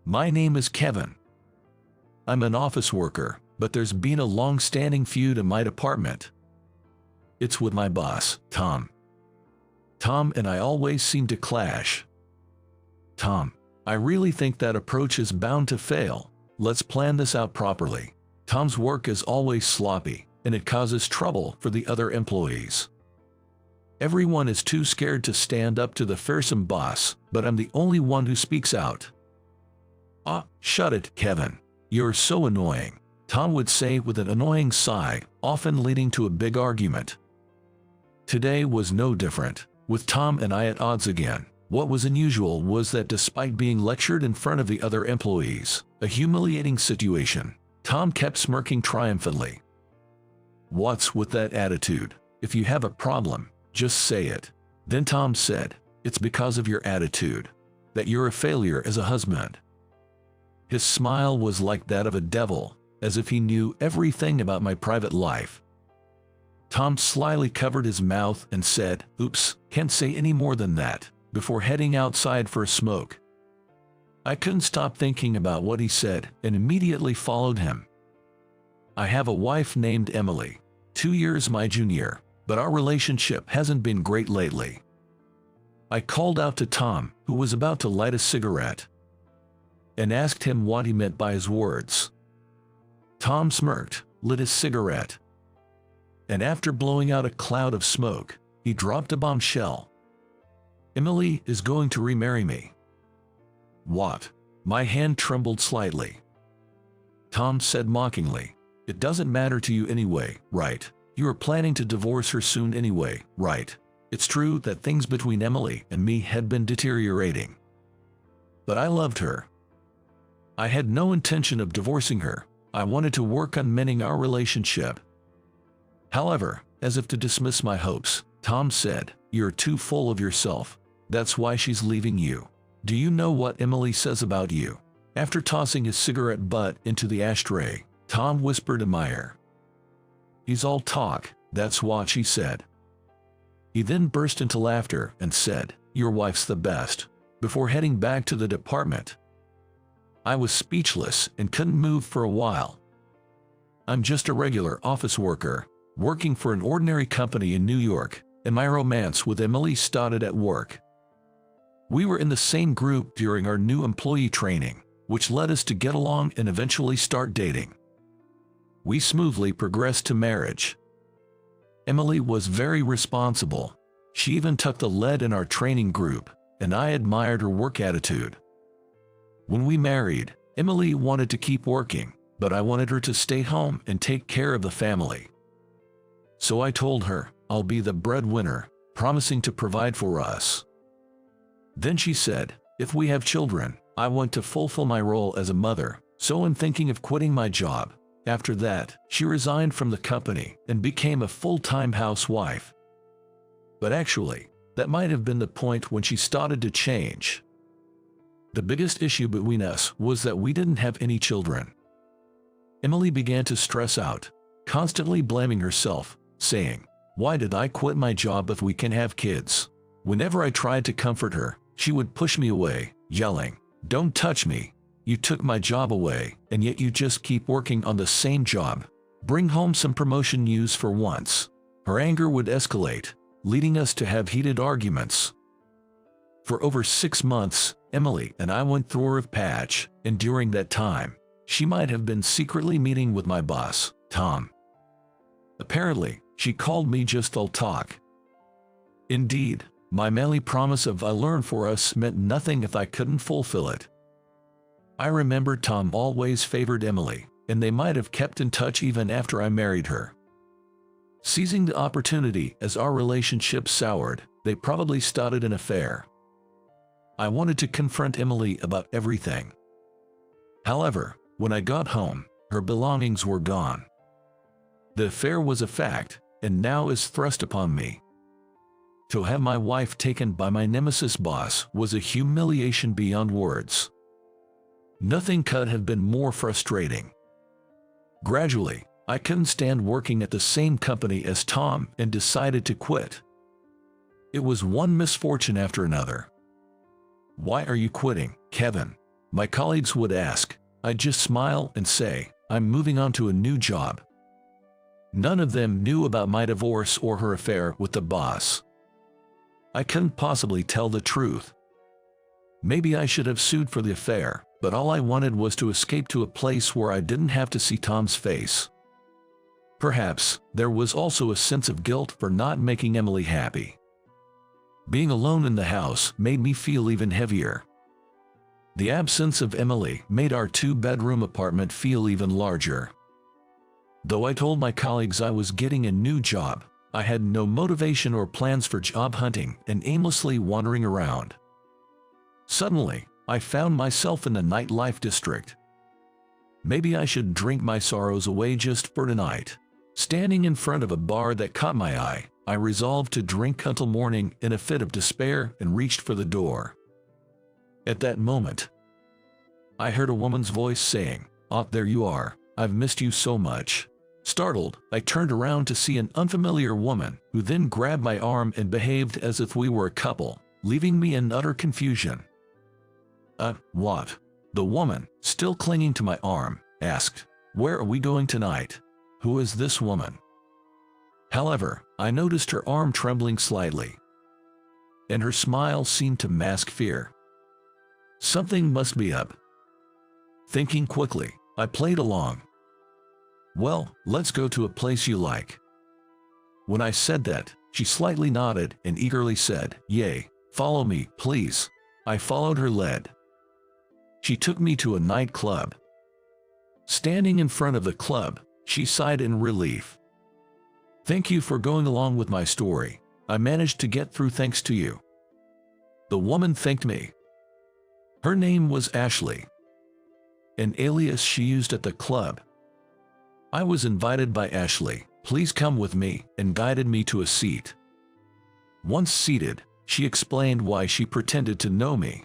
My name is Kevin. I'm an office worker, but there's been a long-standing feud in my department. It's with my boss, Tom. Tom and I always seem to clash. Tom, I really think that approach is bound to fail. Let's plan this out properly. Tom's work is always sloppy, and it causes trouble for the other employees. Everyone is too scared to stand up to the fearsome boss, but I'm the only one who speaks out. Ah, shut it, Kevin. You're so annoying, Tom would say with an annoying sigh, often leading to a big argument. Today was no different, with Tom and I at odds again. What was unusual was that despite being lectured in front of the other employees, a humiliating situation, Tom kept smirking triumphantly. What's with that attitude? If you have a problem, just say it. Then Tom said, it's because of your attitude, that you're a failure as a husband. His smile was like that of a devil, as if he knew everything about my private life. Tom slyly covered his mouth and said, "Oops, can't say any more than that," before heading outside for a smoke. I couldn't stop thinking about what he said and immediately followed him. I have a wife named Emily, 2 years my junior, but our relationship hasn't been great lately. I called out to Tom, who was about to light a cigarette, and asked him what he meant by his words. Tom smirked, lit his cigarette, and after blowing out a cloud of smoke, he dropped a bombshell. Emily is going to remarry me. What? My hand trembled slightly. Tom said mockingly, "It doesn't matter to you anyway, right? You are planning to divorce her soon anyway, right? It's true that things between Emily and me had been deteriorating. But I loved her. I had no intention of divorcing her. I wanted to work on mending our relationship." However, as if to dismiss my hopes, Tom said, "You're too full of yourself. That's why she's leaving you. Do you know what Emily says about you?" After tossing his cigarette butt into the ashtray, Tom whispered in my ear, "He's all talk, that's what she said." He then burst into laughter and said, "Your wife's the best," before heading back to the department. I was speechless and couldn't move for a while. I'm just a regular office worker, working for an ordinary company in New York, and my romance with Emily started at work. We were in the same group during our new employee training, which led us to get along and eventually start dating. We smoothly progressed to marriage. Emily was very responsible. She even took the lead in our training group, and I admired her work attitude. When we married, Emily wanted to keep working, but I wanted her to stay home and take care of the family. So I told her, I'll be the breadwinner, promising to provide for us. Then she said, if we have children, I want to fulfill my role as a mother, so I'm thinking of quitting my job. After that, she resigned from the company and became a full-time housewife. But actually, that might have been the point when she started to change. The biggest issue between us was that we didn't have any children. Emily began to stress out, constantly blaming herself, saying, "Why did I quit my job if we can have kids?" Whenever I tried to comfort her, she would push me away, yelling, "Don't touch me. You took my job away, and yet you just keep working on the same job. Bring home some promotion news for once." Her anger would escalate, leading us to have heated arguments. For over 6 months, Emily and I went through a rough patch, and during that time, she might have been secretly meeting with my boss, Tom. Apparently, she called me just all talk. Indeed, my manly promise of "I learn for us" meant nothing if I couldn't fulfill it. I remember Tom always favored Emily, and they might have kept in touch even after I married her. Seizing the opportunity as our relationship soured, they probably started an affair. I wanted to confront Emily about everything. However, when I got home, her belongings were gone. The affair was a fact, and now is thrust upon me. To have my wife taken by my nemesis boss was a humiliation beyond words. Nothing could have been more frustrating. Gradually, I couldn't stand working at the same company as Tom and decided to quit. It was one misfortune after another. "Why are you quitting, Kevin?" My colleagues would ask. I'd just smile and say, I'm moving on to a new job. None of them knew about my divorce or her affair with the boss. I couldn't possibly tell the truth. Maybe I should have sued for the affair, but all I wanted was to escape to a place where I didn't have to see Tom's face. Perhaps there was also a sense of guilt for not making Emily happy. Being alone in the house made me feel even heavier. The absence of Emily made our two-bedroom apartment feel even larger. Though I told my colleagues I was getting a new job, I had no motivation or plans for job hunting and aimlessly wandering around. Suddenly, I found myself in the nightlife district. Maybe I should drink my sorrows away just for tonight. Standing in front of a bar that caught my eye, I resolved to drink until morning in a fit of despair and reached for the door. At that moment, I heard a woman's voice saying, "Oh, there you are. I've missed you so much." Startled, I turned around to see an unfamiliar woman who then grabbed my arm and behaved as if we were a couple, leaving me in utter confusion. What?" The woman, still clinging to my arm, asked. "Where are we going tonight? Who is this woman?" However, I noticed her arm trembling slightly, and her smile seemed to mask fear. Something must be up. Thinking quickly, I played along. "Well, let's go to a place you like." When I said that, she slightly nodded and eagerly said, "Yay, follow me, please." I followed her lead. She took me to a nightclub. Standing in front of the club, she sighed in relief. "Thank you for going along with my story. I managed to get through thanks to you." The woman thanked me. Her name was Ashley, an alias she used at the club. I was invited by Ashley, "Please come with me," and guided me to a seat. Once seated, she explained why she pretended to know me.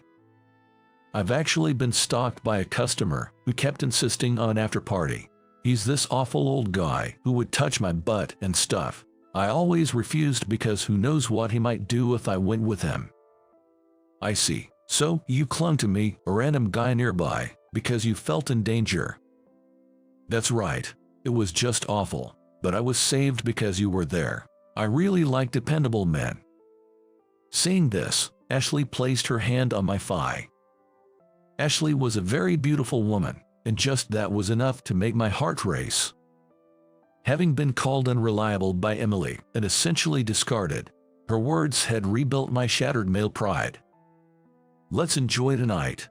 "I've actually been stalked by a customer who kept insisting on an after-party. He's this awful old guy who would touch my butt and stuff. I always refused because who knows what he might do if I went with him." "I see. So you clung to me, a random guy nearby, because you felt in danger." "That's right. It was just awful, but I was saved because you were there. I really like dependable men." Saying this, Ashley placed her hand on my thigh. Ashley was a very beautiful woman, and just that was enough to make my heart race. Having been called unreliable by Emily and essentially discarded, her words had rebuilt my shattered male pride. "Let's enjoy tonight,"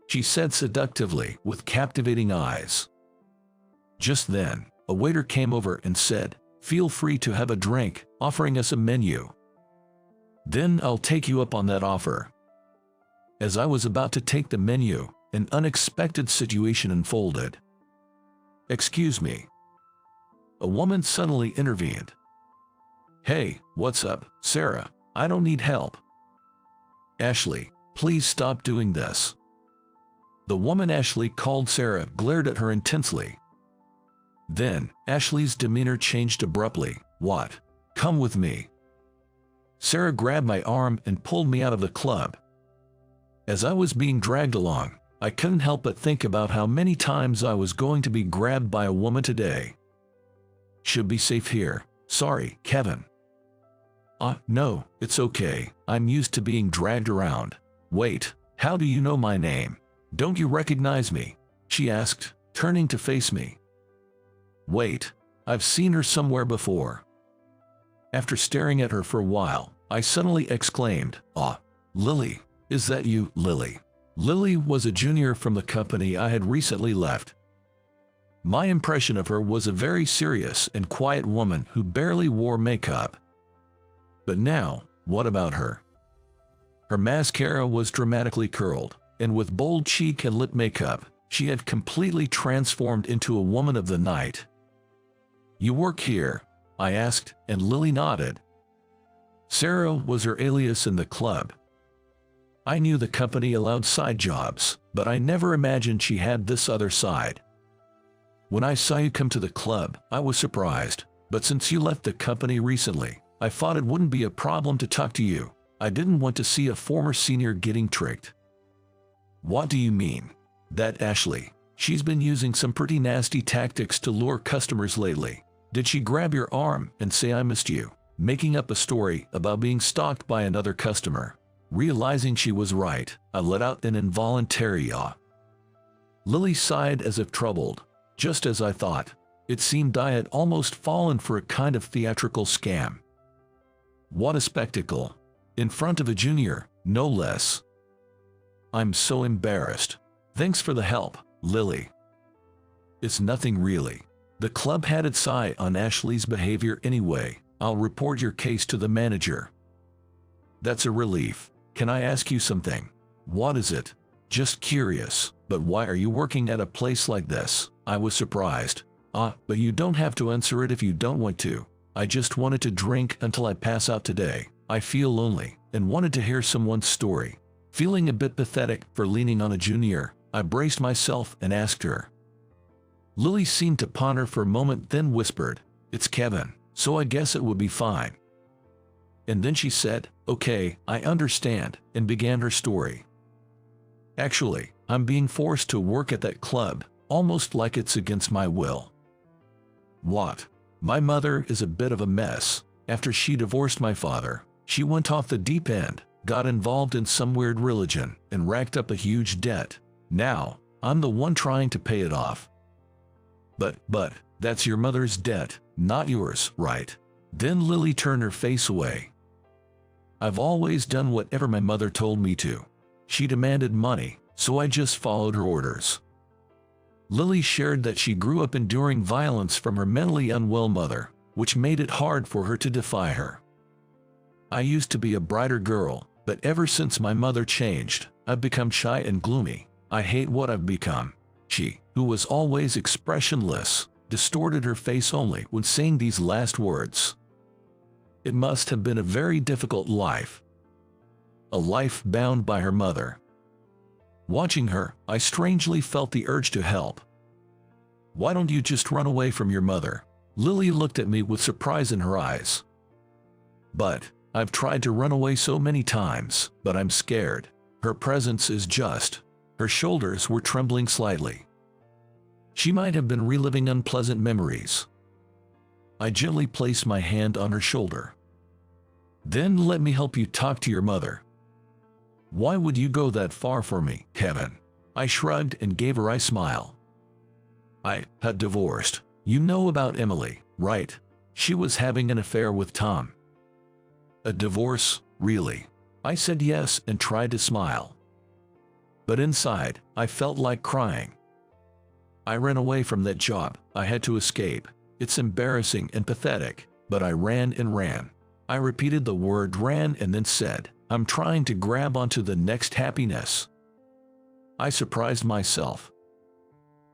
she said seductively with captivating eyes. Just then, a waiter came over and said, "Feel free to have a drink," offering us a menu. "Then I'll take you up on that offer." As I was about to take the menu, an unexpected situation unfolded. "Excuse me." A woman suddenly intervened. "Hey, what's up, Sarah? I don't need help." "Ashley, please stop doing this." The woman Ashley called Sarah glared at her intensely. Then, Ashley's demeanor changed abruptly. "What? Come with me." Sarah grabbed my arm and pulled me out of the club. As I was being dragged along, I couldn't help but think about how many times I was going to be grabbed by a woman today. "Should be safe here. Sorry, Kevin." No, it's okay. I'm used to being dragged around." "Wait, how do you know my name? Don't you recognize me?" she asked, turning to face me. "Wait, I've seen her somewhere before." After staring at her for a while, I suddenly exclaimed, Lily, is that you, Lily?" Lily was a junior from the company I had recently left. My impression of her was a very serious and quiet woman who barely wore makeup. But now, what about her? Her mascara was dramatically curled, and with bold cheek and lip makeup, she had completely transformed into a woman of the night. "You work here?" I asked, and Lily nodded. Sarah was her alias in the club. I knew the company allowed side jobs, but I never imagined she had this other side. "When I saw you come to the club, I was surprised, but since you left the company recently, I thought it wouldn't be a problem to talk to you. I didn't want to see a former senior getting tricked." What do you mean? That Ashley. She's been using some pretty nasty tactics to lure customers lately. Did she grab your arm and say I missed you? Making up a story about being stalked by another customer. Realizing she was right, I let out an involuntary yaw. Lily sighed as if troubled. Just as I thought. It seemed I had almost fallen for a kind of theatrical scam. What a spectacle. In front of a junior, no less. I'm so embarrassed. Thanks for the help, Lily. It's nothing really. The club had its eye on Ashley's behavior anyway. I'll report your case to the manager. That's a relief. Can I ask you something? What is it? Just curious, but why are you working at a place like this? I was surprised. But you don't have to answer it if you don't want to. I just wanted to drink until I pass out today. I feel lonely and wanted to hear someone's story. Feeling a bit pathetic for leaning on a junior, I braced myself and asked her. Lily seemed to ponder for a moment, then whispered, "It's Kevin, so I guess it would be fine." And then she said, "Okay, I understand," and began her story. Actually, I'm being forced to work at that club, almost like it's against my will. What? My mother is a bit of a mess. After she divorced my father, she went off the deep end, got involved in some weird religion, and racked up a huge debt. Now, I'm the one trying to pay it off. But, that's your mother's debt, not yours, right? Then Lily turned her face away. I've always done whatever my mother told me to. She demanded money, so I just followed her orders. Lily shared that she grew up enduring violence from her mentally unwell mother, which made it hard for her to defy her. I used to be a brighter girl, but ever since my mother changed, I've become shy and gloomy. I hate what I've become. She, who was always expressionless, distorted her face only when saying these last words. It must have been a very difficult life. A life bound by her mother. Watching her, I strangely felt the urge to help. Why don't you just run away from your mother? Lily looked at me with surprise in her eyes. But, I've tried to run away so many times, but I'm scared. Her presence is just. Her shoulders were trembling slightly. She might have been reliving unpleasant memories. I gently placed my hand on her shoulder. Then let me help you talk to your mother. Why would you go that far for me, Kevin? I shrugged and gave her a smile. I had divorced. You know about Emily, right? She was having an affair with Tom. A divorce, really? I said yes and tried to smile. But inside, I felt like crying. I ran away from that job. I had to escape. It's embarrassing and pathetic, but I ran and ran. I repeated the word ran and then said, I'm trying to grab onto the next happiness. I surprised myself.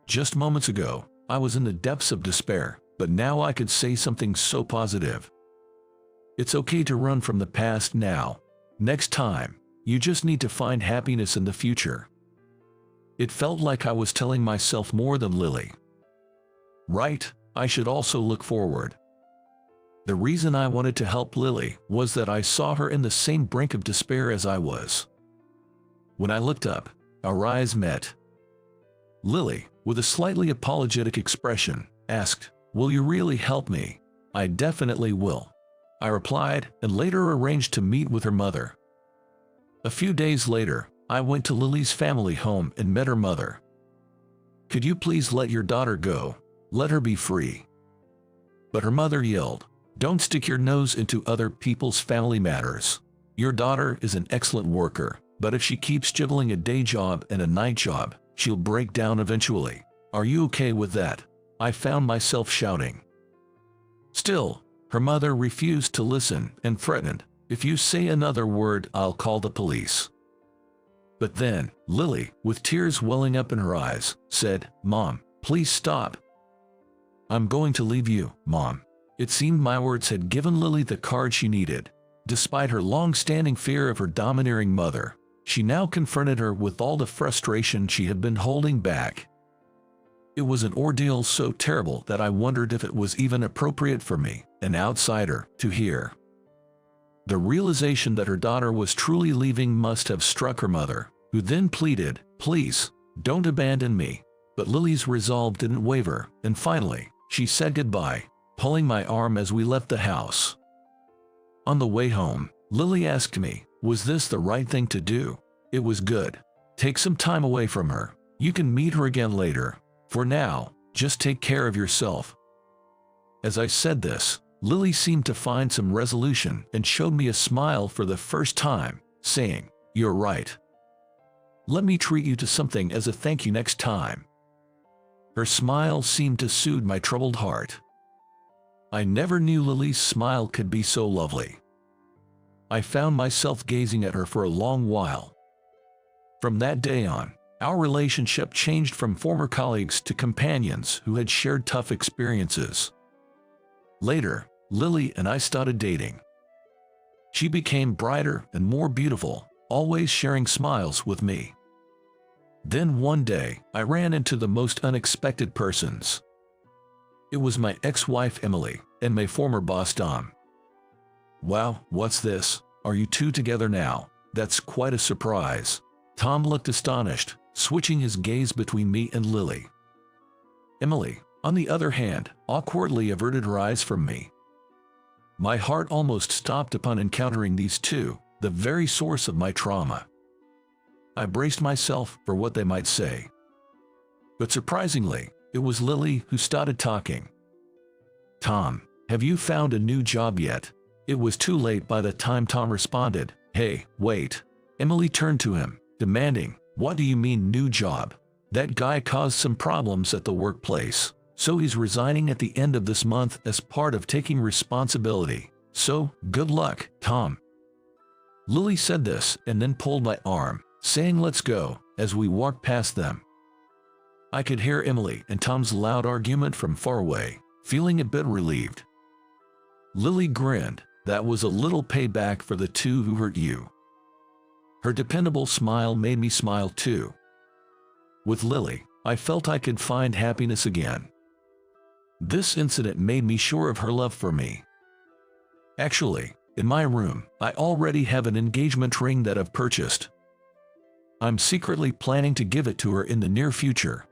Just moments ago, I was in the depths of despair, but now I could say something so positive. It's okay to run from the past now. Next time, you just need to find happiness in the future. It felt like I was telling myself more than Lily. Right, I should also look forward. The reason I wanted to help Lily was that I saw her in the same brink of despair as I was. When I looked up, our eyes met. Lily, with a slightly apologetic expression, asked, "Will you really help me?" "I definitely will," I replied, and later arranged to meet with her mother. A few days later, I went to Lily's family home and met her mother. "Could you please let your daughter go? Let her be free." But her mother yelled, "Don't stick your nose into other people's family matters. Your daughter is an excellent worker, but if she keeps juggling a day job and a night job, she'll break down eventually. Are you okay with that?" I found myself shouting. Still, her mother refused to listen and threatened, "If you say another word, I'll call the police." But then, Lily, with tears welling up in her eyes, said, "Mom, please stop. I'm going to leave you, Mom." It seemed my words had given Lily the card she needed. Despite her long-standing fear of her domineering mother, she now confronted her with all the frustration she had been holding back. It was an ordeal so terrible that I wondered if it was even appropriate for me, an outsider, to hear. The realization that her daughter was truly leaving must have struck her mother, who then pleaded, Please, don't abandon me. But Lily's resolve didn't waver, and finally, she said goodbye, pulling my arm as we left the house. On the way home, Lily asked me, was this the right thing to do? It was good. Take some time away from her. You can meet her again later. For now, just take care of yourself. As I said this, Lily seemed to find some resolution and showed me a smile for the first time, saying, "You're right. Let me treat you to something as a thank you next time." Her smile seemed to soothe my troubled heart. I never knew Lily's smile could be so lovely. I found myself gazing at her for a long while. From that day on, our relationship changed from former colleagues to companions who had shared tough experiences. Later, Lily and I started dating. She became brighter and more beautiful, always sharing smiles with me. Then one day, I ran into the most unexpected persons. It was my ex-wife Emily and my former boss Dom. "Wow, what's this? Are you two together now? That's quite a surprise." Tom looked astonished, switching his gaze between me and Lily. Emily, on the other hand, awkwardly averted her eyes from me. My heart almost stopped upon encountering these two, the very source of my trauma. I braced myself for what they might say. But surprisingly, it was Lily who started talking. "Tom, have you found a new job yet?" It was too late by the time Tom responded, "Hey, wait." Emily turned to him, demanding, "What do you mean new job? That guy caused some problems at the workplace, so he's resigning at the end of this month as part of taking responsibility. So, good luck, Tom." Lily said this and then pulled my arm, saying let's go, as we walked past them. I could hear Emily and Tom's loud argument from far away, feeling a bit relieved. Lily grinned. That was a little payback for the two who hurt you. Her dependable smile made me smile too. With Lily, I felt I could find happiness again. This incident made me sure of her love for me. Actually, in my room, I already have an engagement ring that I've purchased. I'm secretly planning to give it to her in the near future.